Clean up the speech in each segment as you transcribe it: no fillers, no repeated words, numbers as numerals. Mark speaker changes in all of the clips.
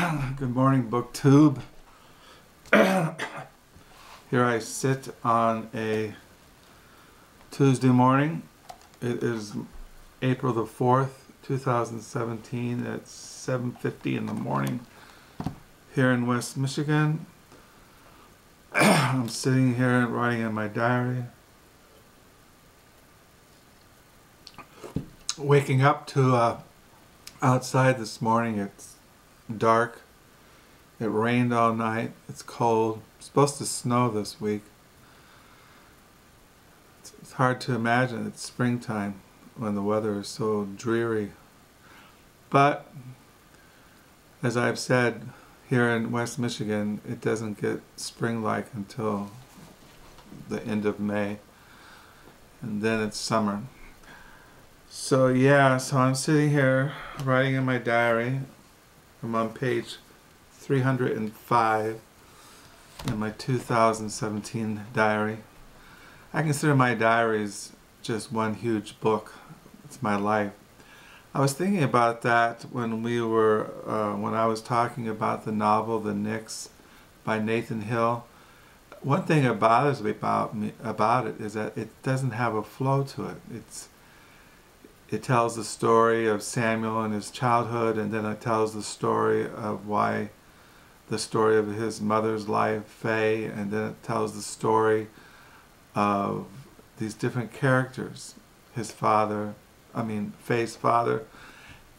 Speaker 1: Good morning, BookTube. Here I sit on a Tuesday morning. It is April the 4th, 2017 at 7:50 in the morning here in West Michigan. I'm sitting here writing in my diary. Waking up to outside this morning, it's dark. It rained all night. It's cold. It's supposed to snow this week. It's hard to imagine it's springtime when the weather is so dreary. But as I've said, here in West Michigan, it doesn't get spring-like until the end of May, and then it's summer. So I'm sitting here writing in my diary. I'm on page 305 in my 2017 diary. I consider my diaries just one huge book. It's my life. I was thinking about that when I was talking about the novel The Nix by Nathan Hill. One thing that bothers me about it is that it doesn't have a flow to it. It tells the story of Samuel and his childhood, and then it tells the story of his mother's life, Faye, and then it tells the story of these different characters, Faye's father,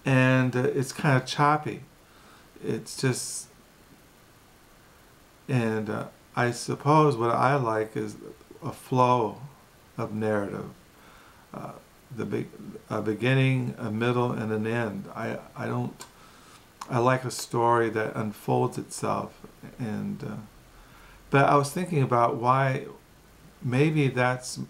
Speaker 1: and it's kind of choppy. It's just, and I suppose what I like is a flow of narrative. A beginning, a middle, and an end. I like a story that unfolds itself, but I was thinking about why maybe that's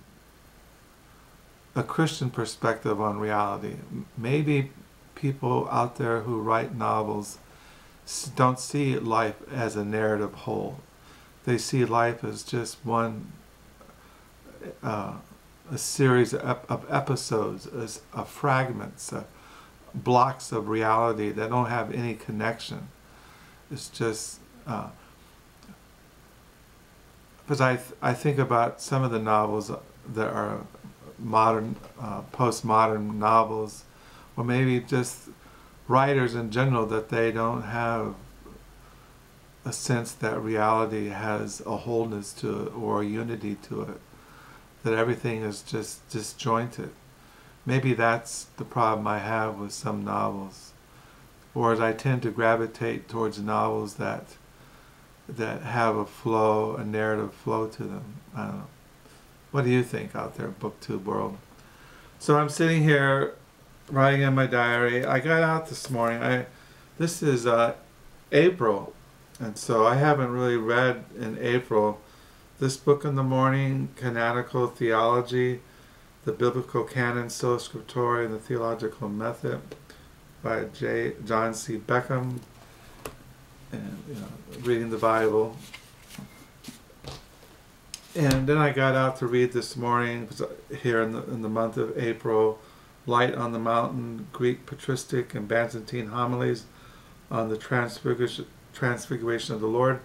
Speaker 1: a Christian perspective on reality. Maybe people out there who write novels don't see life as a narrative whole. They see life as just a series of episodes, of fragments, blocks of reality that don't have any connection. It's just because I think about some of the novels that are modern, postmodern novels, or maybe just writers in general, that they don't have a sense that reality has a wholeness to it or a unity to it, that everything is just disjointed. Maybe that's the problem I have with some novels, or I tend to gravitate towards novels that have a flow, a narrative flow to them. I don't know. What do you think out there, BookTube world? So I'm sitting here writing in my diary. I got out this morning. This is April, and so I haven't really read in April. This book in the morning, Canonical Theology, the Biblical Canon, Sola, Scriptura, and the Theological Method by John C. Peckham, and reading the Bible. And then I got out to read this morning, here in the month of April, Light on the Mountain, Greek Patristic and Byzantine Homilies on the Transfiguration of the Lord.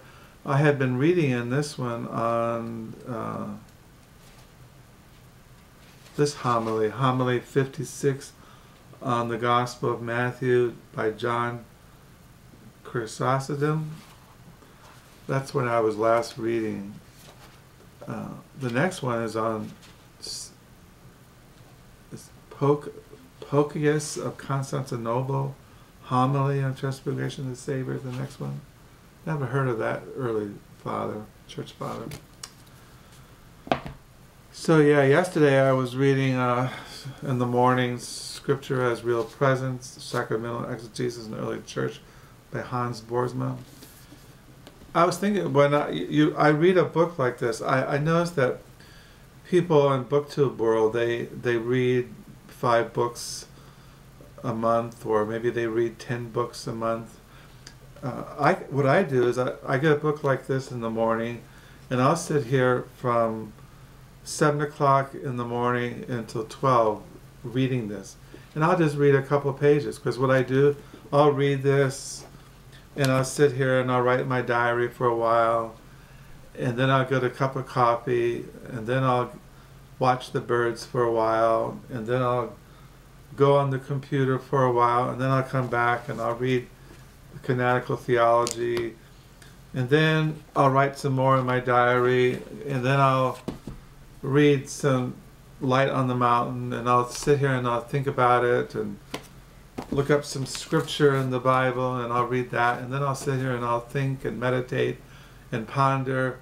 Speaker 1: I had been reading in this one on this homily 56 on the Gospel of Matthew by John Chrysostom. That's when I was last reading. The next one is on Poccius of Constantinople, homily on Transfiguration of the Savior. The next one. Never heard of that early church father. So yesterday I was reading in the morning Scriptura as Real Presence, Sacramental, Exegesis in the Early Church by Boersma. I was thinking, when I read a book like this, I noticed that people in BookTube world, they read 5 books a month, or maybe they read 10 books a month. What I do is I get a book like this in the morning, and I'll sit here from 7 o'clock in the morning until 12 reading this. And I'll just read a couple of pages, because what I do, I'll read this and I'll sit here and I'll write in my diary for a while, and then I'll get a cup of coffee, and then I'll watch the birds for a while, and then I'll go on the computer for a while, and then I'll come back and I'll read the Canonical Theology, and then I'll write some more in my diary, and then I'll read some Light on the Mountain, and I'll sit here and I'll think about it and look up some scripture in the Bible, and I'll read that, and then I'll sit here and I'll think and meditate and ponder,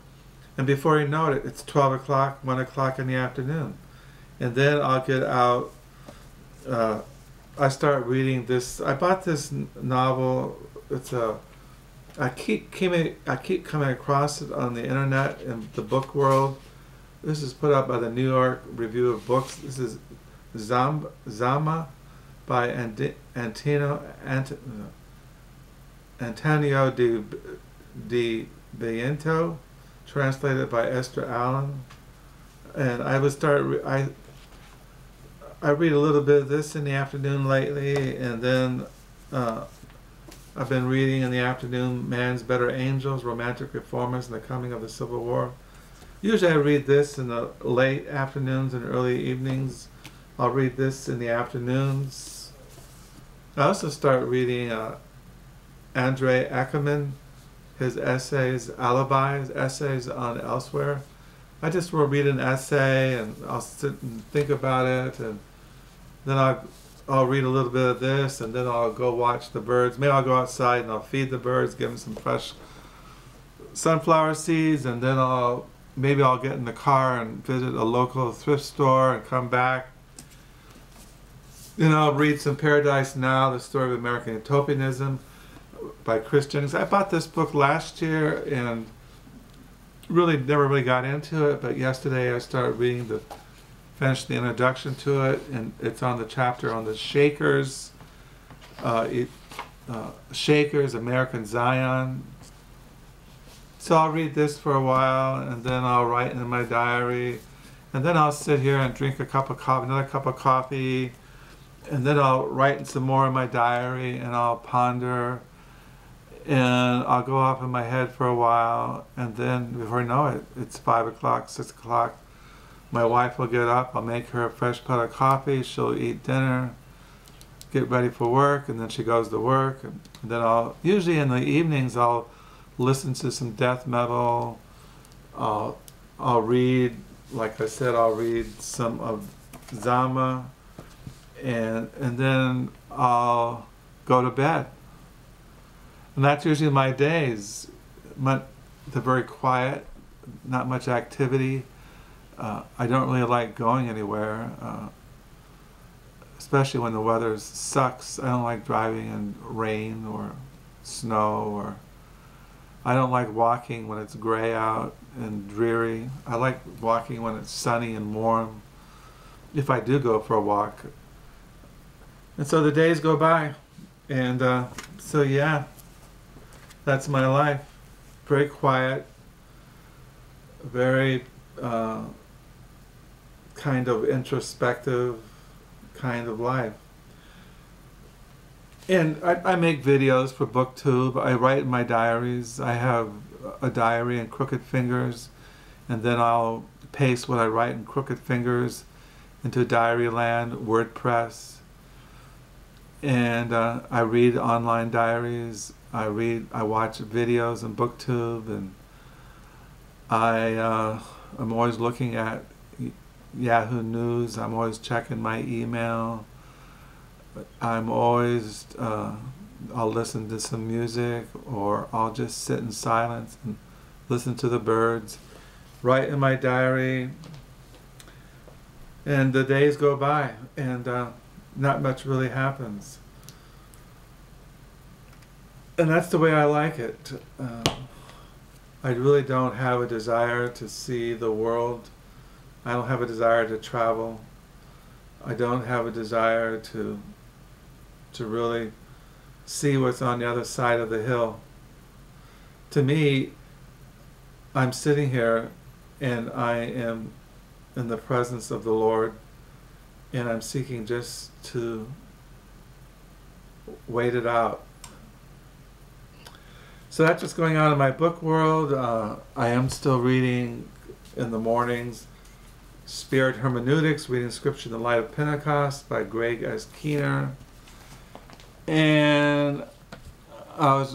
Speaker 1: and before you know it, it's 12 o'clock, 1 o'clock in the afternoon. And then I'll get out, I start reading this. I bought this novel. It's I keep coming across it on the internet in the book world. This is put out by the New York Review of Books. This is Zama by Antonio de Bento, translated by Esther Allen. And I read a little bit of this in the afternoon lately, and then I've been reading in the afternoon Man's Better Angels, Romantic Reformers, and the Coming of the Civil War. Usually I read this in the late afternoons and early evenings. I'll read this in the afternoons. I also start reading Andre Ackerman, his essays, Alibis, essays on elsewhere. I just will read an essay and I'll sit and think about it, and then I'll read a little bit of this, and then I'll go watch the birds. Maybe I'll go outside and I'll feed the birds, give them some fresh sunflower seeds, and then maybe I'll get in the car and visit a local thrift store and come back. Then I'll read some Paradise Now, the story of American utopianism by Christians. I bought this book last year and never really got into it, but yesterday I started reading finished the introduction to it, and it's on the chapter on the Shakers, Shakers, American Zion. So I'll read this for a while, and then I'll write in my diary, and then I'll sit here and drink another cup of coffee, and then I'll write some more in my diary, and I'll ponder, and I'll go off in my head for a while, and then before I know it, it's 5 o'clock, 6 o'clock. My wife will get up, I'll make her a fresh pot of coffee, she'll eat dinner, get ready for work, and then she goes to work, and then usually in the evenings I'll listen to some death metal. I'll read, like I said, I'll read some of Zama, and then I'll go to bed. And that's usually my days. They're very quiet, not much activity. I don't really like going anywhere, especially when the weather sucks. I don't like driving in rain or snow, or I don't like walking when it's gray out and dreary. I like walking when it's sunny and warm, if I do go for a walk. And so the days go by, and so yeah, that's my life. Very quiet, very kind of introspective kind of life. And I make videos for BookTube. I write in my diaries. I have a diary in Crooked Fingers, and then I'll paste what I write in Crooked Fingers into Diaryland, WordPress. And I read online diaries. I watch videos on BookTube, and I'm always looking at Yahoo News. I'm always checking my email. I'm always, I'll listen to some music, or I'll just sit in silence and listen to the birds, write in my diary, and the days go by, and not much really happens. And that's the way I like it. I really don't have a desire to see the world. I don't have a desire to travel. I don't have a desire to really see what's on the other side of the hill. To me, I'm sitting here and I am in the presence of the Lord, and I'm seeking just to wait it out. So that's what's going on in my book world. I am still reading in the mornings Spirit Hermeneutics, reading Scripture in the Light of Pentecost by Greg S. Keener. And I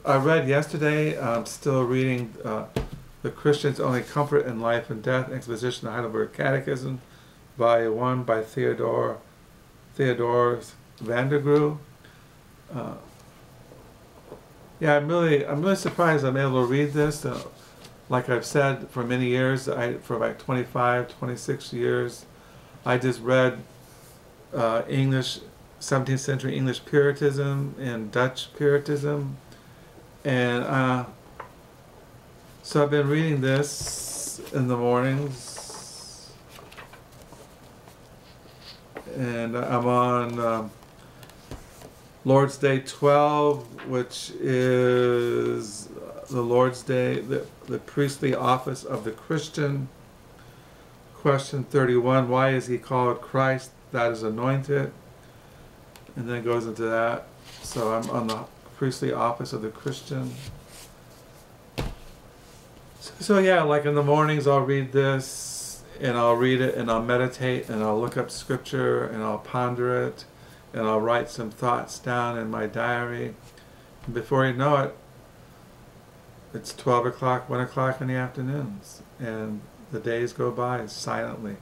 Speaker 1: read yesterday, I'm still reading The Christian's Only Comfort in Life and Death, Exposition of the Heidelberg Catechism, Volume 1 by Theodorus VanderGroe. Yeah, I'm really surprised I'm able to read this. Like I've said for many years, for about 25, 26 years, I just read English, 17th century English Puritanism and Dutch Puritanism. And so I've been reading this in the mornings. And I'm on Lord's Day 12, which is the Lord's Day, the priestly office of the Christian. Question 31, why is he called Christ that is anointed? And then it goes into that. So I'm on the priestly office of the Christian. So yeah, like in the mornings I'll read this, and I'll read it, and I'll meditate, and I'll look up Scripture, and I'll ponder it, and I'll write some thoughts down in my diary. And before you know it, it's 12 o'clock, 1 o'clock in the afternoons, and the days go by silently.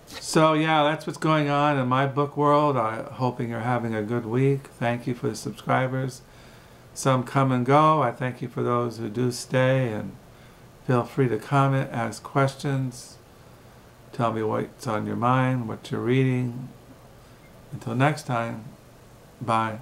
Speaker 1: So yeah, that's what's going on in my book world. I'm hoping you're having a good week. Thank you for the subscribers. Some come and go. I thank you for those who do stay, and feel free to comment, ask questions, tell me what's on your mind, what you're reading. Until next time, bye.